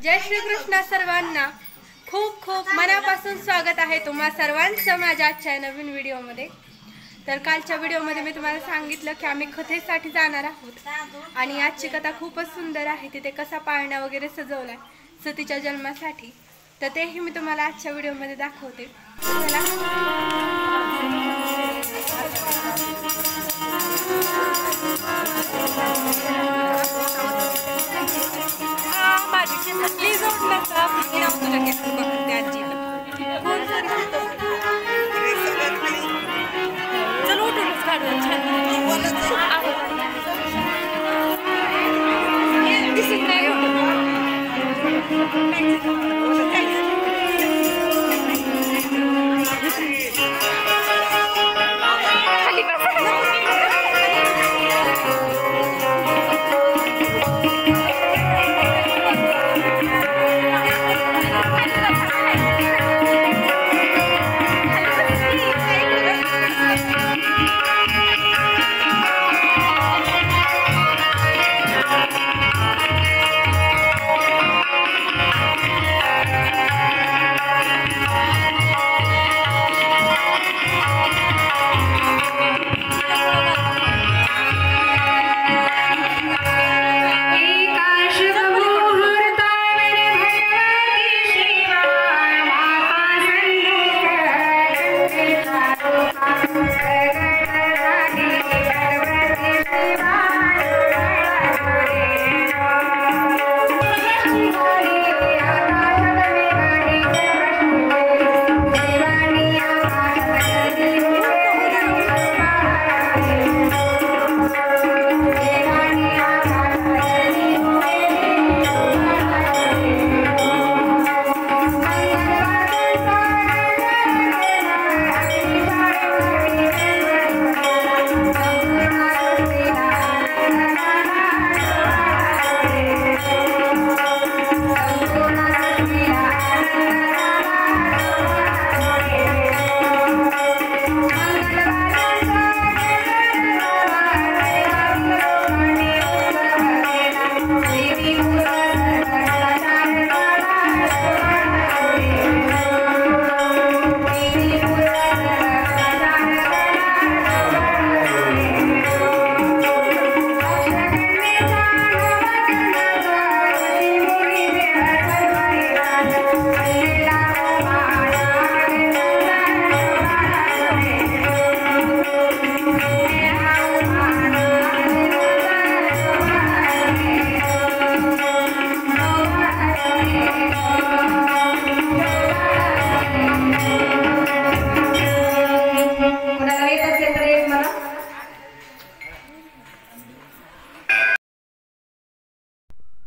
जय श्री कृष्ण सर्वांना खूप खूप मनापासून स्वागत आहे तुम्हा सर्वांचं माझ्या आजच्या नवीन व्हिडिओमध्ये। तर कालच्या व्हिडिओमध्ये मी तुम्हाला सांगितलं की आम्ही कथेसाठी जाणार आहोत आणि आजची कथा खूपच सुंदर आहे। तिथे कसा पाळणा वगैरे सजवलाय सतीच्या जन्मासाठी, तर तेही मी तुम्हाला आजच्या व्हिडिओमध्ये दाखवते। प्लीज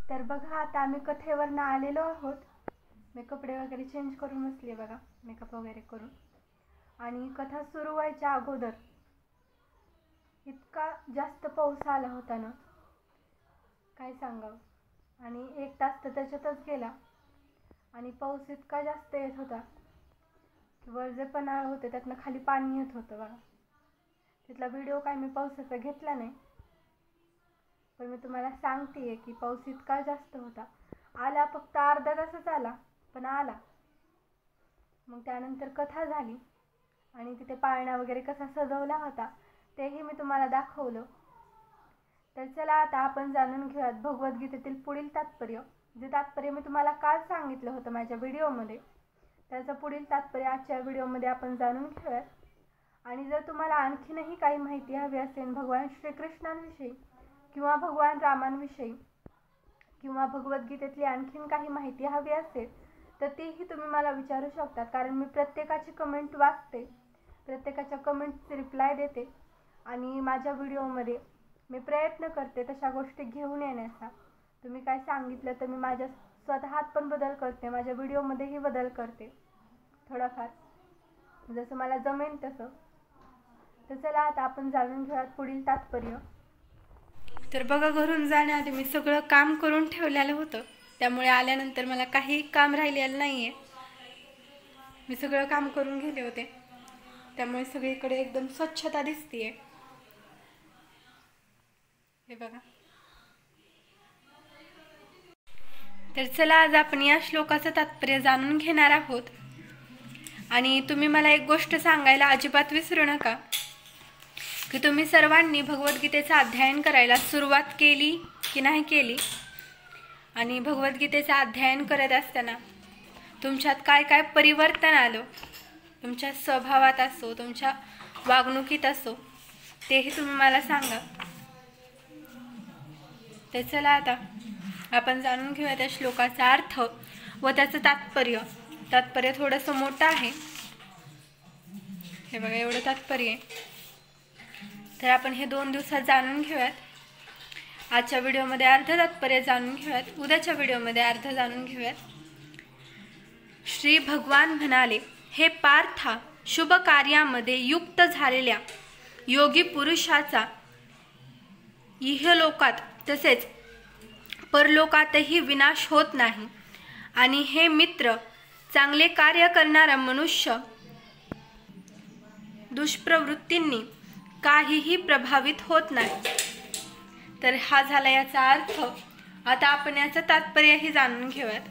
तर बघा आता आम्ही कथेवरनं आलेलो आहोत। मी कपडे वगैरे चेंज करून बसले बघा, मेकअप वगैरे करून। आणि कथा सुरू व्हायच्या अगोदर इतका जास्त पाऊस आला होता ना, काय सांगावं। आणि 1 तास तर त्याच्यातच गेला आणि पाऊस इतका जास्त येत होता की वर जे पन्हाळ होते त्यातनं खाली पाणी येत होतं बघा। तिथला व्हिडिओ काय मी पावसाचा घेतला नाही, पण मी तुम्हाला सांगतेय की पाऊस इतका जास्त होता। आला फक्त अर्धा तासच आला, पण आला। मग त्यानंतर कथा झाली आणि तिथे पाळणा वगैरे कसा सजवला होता तेही मी तुम्हाला दाखवलं। तर चला आता आपण जाणून घेऊयात भगवद्गीतेतील पुढील तात्पर्य। जे तात्पर्य मी तुम्हाला काल सांगितलं होतं माझ्या व्हिडिओमध्ये, त्याचं पुढील तात्पर्य आजच्या व्हिडिओमध्ये आपण जाणून घेऊयात। आणि जर तुम्हाला आणखीनही काही माहिती हवी असेल भगवान श्रीकृष्णांविषयी किंवा भगवान रामांविषयी किंवा भगवद्गीतेतली आणखीन काही माहिती हवी असेल तर तीही तुम्ही मला विचारू शकता, कारण मी प्रत्येकाची कमेंट वाचते, प्रत्येकाच्या कमेंटचे रिप्लाय देते आणि माझ्या व्हिडिओमध्ये मी प्रयत्न करते तशा गोष्टी घेऊन येण्याचा। तुम्ही काय सांगितलं तर मी माझ्या स्वतःत पण बदल करते, माझ्या व्हिडिओमध्येही बदल करते थोडाफार जसं मला जमेल तसं। तर चला आता आपण जाणून घेऊयात पुढील तात्पर्य। तर बघा, घरून जाण्याआधी मी सगळं काम करून ठेवलेलं होतं, त्यामुळे आल्यानंतर मला काही काम राहिलेलं नाहीये। मी सगळं काम करून गेले होते, त्यामुळे सगळीकडे एकदम स्वच्छता दिसतेय। हे बघा, तर चला आज आपण या श्लोकाचं तात्पर्य जाणून घेणार आहोत. आणि तुम्ही मला एक गोष्ट सांगायला अजिबात विसरू नका की तुम्ही सर्वांनी भगवद्गीतेचं अध्ययन करायला सुरुवात केली की नाही केली, आणि भगवद्गीतेचं अध्ययन करत असताना तुमच्यात काय काय परिवर्तन आलं, तुमच्या स्वभावात असो, तुमच्या वागणुकीत असो, तेही तुम्ही मला सांगा. तर चला आता आपण जाणून घेऊया त्या श्लोकाचा अर्थ व त्याचं तात्पर्य. तात्पर्य थोडंसं मोठं आहे, हे बघा एवढं तात्पर्य आहे. तर आपण हे 2 दिवसात जाणून घेऊयात. आजच्या व्हिडिओमध्ये अर्ध तात्पर्य जाणून घेऊयात, उद्याच्या व्हिडिओमध्ये अर्ध जाणून घेऊयात. श्री भगवान म्हणाले, हे पार्था, शुभ कार्यामध्ये युक्त झालेल्या योगी पुरुषाचा इहलोकात तसेच परलोकातही विनाश होत नाही. आणि हे मित्र, चांगले कार्य करणारा मनुष्य दुष्प्रवृत्तींनी काहीही प्रभावित होत नाही. तर हा झाला याचा अर्थ. आता आपण याचं तात्पर्यही जाणून घेऊयात.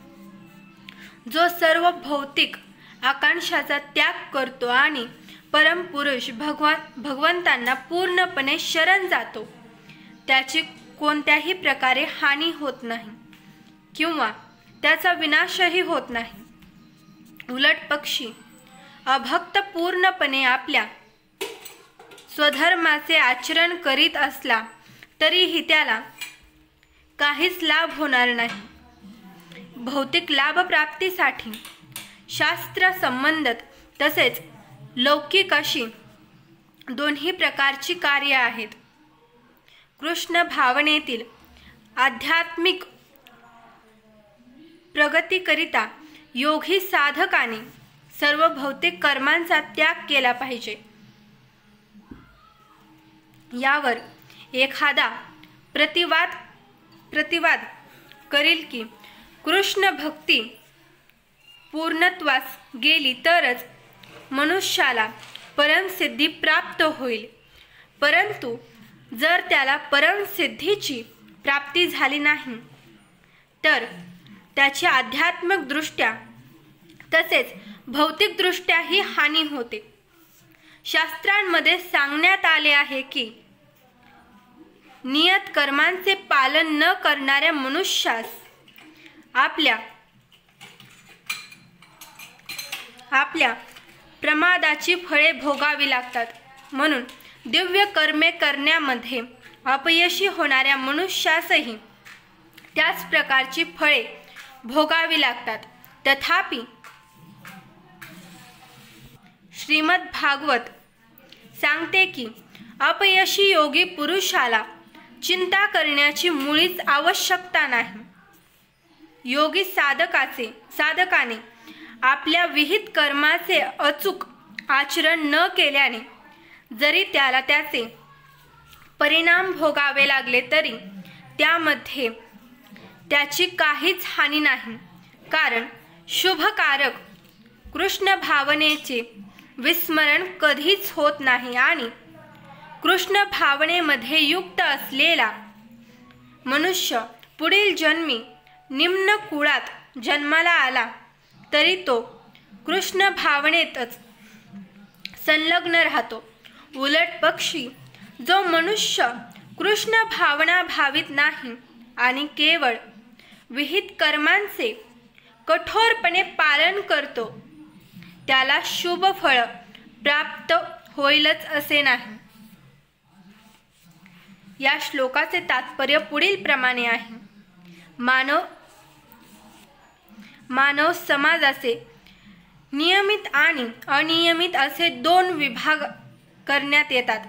जो सर्व भौतिक आकांक्षाचा त्याग करतो आणि परमपुरुष भगवंतांना पूर्णपणे शरण जातो, त्याची कोणत्याही प्रकारे हानी होत नाही किंवा त्याचा विनाशही होत नाही. उलट पक्षी अभक्त पूर्णपणे आपल्या स्वधर्माचे आचरण करीत असला तरीही त्याला काहीच लाभ होणार नाही. भौतिक लाभ प्राप्तीसाठी शास्त्र संबंधित तसेच लौकिक अशी दोन्ही प्रकारची कार्य आहेत. कृष्ण भावनेतील आध्यात्मिक प्रगतीकरिता योगी साधकाने सर्व भौतिक कर्मांचा त्याग केला पाहिजे. यावर एखादा प्रतिवाद करील की कृष्ण भक्ती पूर्णत्वास गेली तरच मनुष्याला परमसिद्धी प्राप्त होईल. परंतु जर त्याला परमसिद्धीची प्राप्ती झाली नाही तर त्याची आध्यात्मिकदृष्ट्या तसेच भौतिकदृष्ट्याही हानी होते. शास्त्रांमध्ये सांगण्यात आले आहे की नियत कर्मांचे पालन न करणाऱ्या मनुष्यास आपल्या प्रमादाची फळे भोगावी लागतात. म्हणून दिव्य कर्मे करण्यामध्ये अपयशी होणाऱ्या मनुष्यासही त्याच प्रकारची फळे भोगावी लागतात. तथापि श्रीमद भागवत सांगते की अपयशी योगी पुरुषाला चिंता करण्याची मुळीच आवश्यकता नाही. योगी साधकाने आपल्या विहित कर्माचे अचूक आचरण न केल्याने जरी त्याला त्याचे परिणाम भोगावे लागले तरी त्यामध्ये त्याची काहीच हानी नाही. कारण शुभकारक कृष्ण भावनेचे विस्मरण कधीच होत नाही आणि कृष्ण भावनेमध्ये युक्त असलेला मनुष्य पुढील जन्मी निम्न कुळात जन्माला आला तरी तो कृष्ण भावनेतच संलग्न राहतो. उलट पक्षी जो मनुष्य कृष्ण भावना भावित नाही आणि केवळ विहित कर्मांचे कठोरपणे पालन करतो, त्याला शुभ फळ प्राप्त होईलच असे नाही. या श्लोकाचे तात्पर्य पुढील प्रमाणे आहे. मानव समाजाचे नियमित आणि अनियमित असे 2 विभाग करण्यात येतात.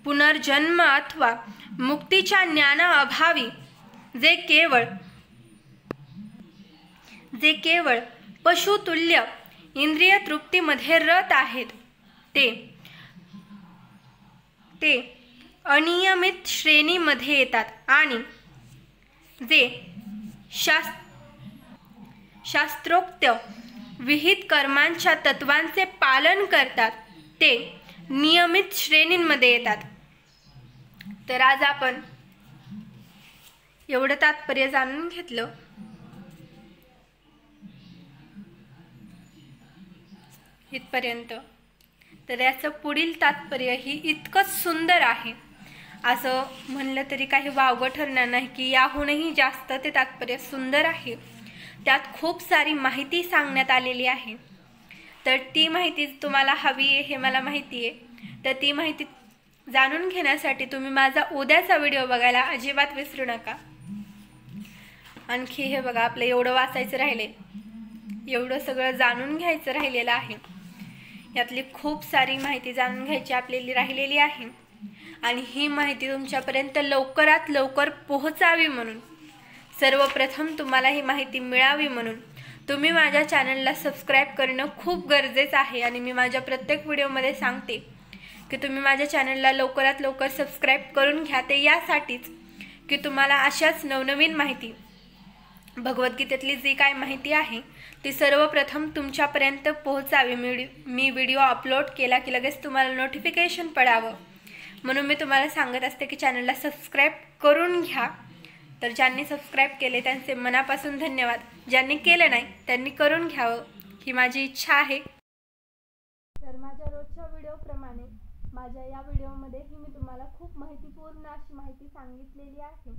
पुनर्जन्म अथवा मुक्तीच्या ज्ञानाअभावी जे केवळ पशुतुल्य इंद्रिय तृप्तीमध्ये रत आहेत ते अनियमित श्रेणीमध्ये येतात आणि जे शास्त्रोक्त विहित कर्मांच्या तत्वांचे पालन करतात ते नियमित श्रेणींमध्ये येतात. तर आज आपण एवढं तात्पर्य जाणून घेतलं. इथपर्यंत, तर याचं पुढील तात्पर्य ही इतकंच सुंदर आहे, असं म्हणलं तरी काही वावगं ठरणार नाही की याहूनही जास्त ते तात्पर्य सुंदर आहे. त्यात खूप सारी माहिती सांगण्यात आलेली आहे. तर ती माहिती तुम्हाला हवी आहे हे मला माहिती आहे. तर ती माहिती जाणून घेण्यासाठी तुम्ही माझा उद्याचा व्हिडिओ बघायला अजिबात विसरू नका. आणखी हे बघा, आपलं एवढं वाचायचं राहिले, एवढं सगळं जाणून घ्यायचं राहिलेलं आहे. यातली खूप सारी माहिती जाणून घ्यायची आपल्याला राहिलेली आहे. आणि ही माहिती तुमच्यापर्यंत लवकरात लवकर पोहोचावी म्हणून, सर्वप्रथम तुम्हाला ही माहिती मिळावी म्हणून तुम्ही माझ्या चॅनलला सबस्क्राईब करणं खूप गरजेचं आहे. आणि मी माझ्या प्रत्येक व्हिडिओमध्ये सांगते की तुम्ही माझ्या चॅनलला लवकरात लवकर सबस्क्राईब करून घ्या. ते यासाठीच की तुम्हाला अशाच नवनवीन माहिती, भगवद्गीतेतली जी काय माहिती आहे ती सर्वप्रथम तुमच्यापर्यंत पोहोचावी. मी व्हिडिओ अपलोड केला की लगेच तुम्हाला नोटिफिकेशन पडावं म्हणून मी तुम्हाला सांगत असते की चॅनलला सबस्क्राईब करून घ्या. तर ज्यांनी सबस्क्राईब केले त्यांचे मनापासून धन्यवाद. ज्यांनी केलं नाही त्यांनी करून घ्यावं ही माझी इच्छा आहे. तर माझ्या रोजच्या व्हिडिओप्रमाणे माझ्या या व्हिडिओमध्येही मी तुम्हाला खूप माहितीपूर्ण अशी माहिती सांगितलेली आहे.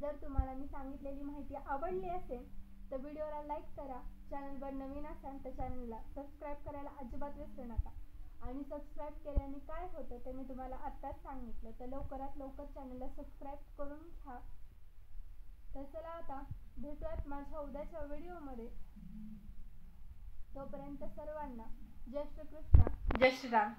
जर तुम्हाला मी सांगितलेली माहिती आवडली असेल तर व्हिडिओला लाईक करा. चॅनलवर नवीन असाल तर चॅनलला सबस्क्राईब करायला अजिबात विसरू नका. आणि सबस्क्राईब केल्याने काय होतं ते मी तुम्हाला आत्ताच सांगितलं. तर लवकरात लवकर चॅनलला सबस्क्राईब करून घ्या. तर चला आता भेटूयात माझ्या उद्याच्या व्हिडिओमध्ये. तोपर्यंत सर्वांना जय श्री कृष्ण, जय श्रीराम.